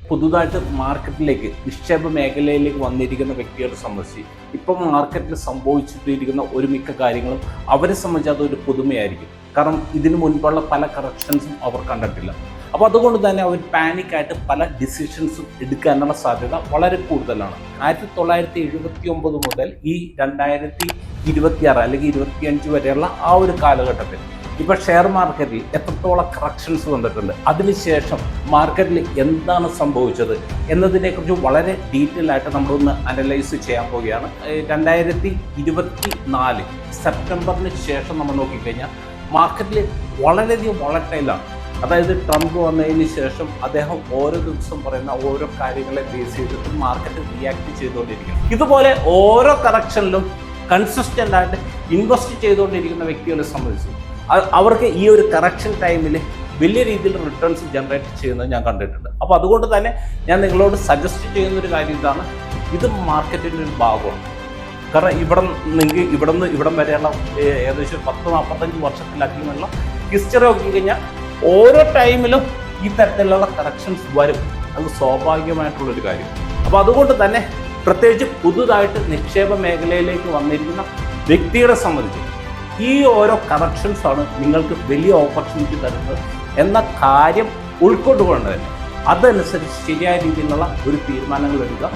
പുതുതായിട്ട് മാർക്കറ്റിലേക്ക് നിക്ഷേപ മേഖലയിലേക്ക് വന്നിരിക്കുന്ന വ്യക്തികളെ സംബന്ധിച്ച് ഇപ്പം മാർക്കറ്റിൽ സംഭവിച്ചിട്ടിരിക്കുന്ന ഒരു മിക്ക കാര്യങ്ങളും അവരെ സംബന്ധിച്ച് അതൊരു പുതുമയായിരിക്കും. കാരണം ഇതിനു മുൻപുള്ള പല കറക്ഷൻസും അവർ കണ്ടിട്ടില്ല. അപ്പോൾ അതുകൊണ്ട് തന്നെ അവർ പാനിക്കായിട്ട് പല ഡിസിഷൻസും എടുക്കാനുള്ള സാധ്യത വളരെ കൂടുതലാണ്. 1979 മുതൽ ഈ 2026 അല്ലെങ്കിൽ 25 വരെയുള്ള ആ ഒരു കാലഘട്ടത്തിൽ ഇപ്പോൾ ഷെയർ മാർക്കറ്റിൽ എത്രത്തോളം കറക്ഷൻസ് വന്നിട്ടുണ്ട്, അതിനുശേഷം മാർക്കറ്റിൽ എന്താണ് സംഭവിച്ചത് എന്നതിനെക്കുറിച്ച് വളരെ ഡീറ്റെയിൽ ആയിട്ട് നമ്മളൊന്ന് അനലൈസ് ചെയ്യാൻ പോവുകയാണ്. 2024 സെപ്റ്റംബറിന് ശേഷം നമ്മൾ നോക്കിക്കഴിഞ്ഞാൽ മാർക്കറ്റിൽ വളരെയധികം വോളറ്റൈലാണ്. അതായത് ട്രംപ് വന്നതിന് ശേഷം അദ്ദേഹം ഓരോ ദിവസം പറയുന്ന ഓരോ കാര്യങ്ങളെ ബേസ് ചെയ്തിട്ട് മാർക്കറ്റ് റിയാക്ട് ചെയ്തുകൊണ്ടിരിക്കുന്നു. ഇതുപോലെ ഓരോ കറക്ഷനിലും കൺസിസ്റ്റൻ്റ് ആയിട്ട് ഇൻവെസ്റ്റ് ചെയ്തുകൊണ്ടിരിക്കുന്ന വ്യക്തികളെ സംബന്ധിച്ച് അവർക്ക് ഈ ഒരു കറക്ഷൻ ടൈമിൽ വലിയ രീതിയിൽ റിട്ടേൺസ് ജനറേറ്റ് ചെയ്യുന്നത് ഞാൻ കണ്ടിട്ടുണ്ട്. അപ്പോൾ അതുകൊണ്ട് തന്നെ ഞാൻ നിങ്ങളോട് സജസ്റ്റ് ചെയ്യുന്നൊരു കാര്യം ഇതാണ്, ഇത് മാർക്കറ്റിൻ്റെ ഒരു ഭാഗമാണ്. കാരണം നിങ്ങൾക്ക് ഇവിടം വരെയുള്ള ഏകദേശം 10-45 വർഷത്തിലധികമുള്ള ഹിസ്റ്ററി നോക്കി കഴിഞ്ഞാൽ ഓരോ ടൈമിലും ഈ തരത്തിലുള്ള കറക്ഷൻസ് വരും. അത് സ്വാഭാവികമായിട്ടുള്ളൊരു കാര്യം. അപ്പോൾ അതുകൊണ്ട് തന്നെ പ്രത്യേകിച്ച് പുതുതായിട്ട് നിക്ഷേപ മേഖലയിലേക്ക് വന്നിരിക്കുന്ന വ്യക്തികളെ സംബന്ധിച്ച് ഈ ഓരോ കറക്ഷൻസാണ് നിങ്ങൾക്ക് വലിയ ഓപ്പർച്യൂണിറ്റി തരുന്നത് എന്ന കാര്യം ഉൾക്കൊണ്ടുകൊണ്ട് തന്നെ അതനുസരിച്ച് ശരിയായ രീതിയിലുള്ള ഒരു തീരുമാനങ്ങൾ എടുക്കുക.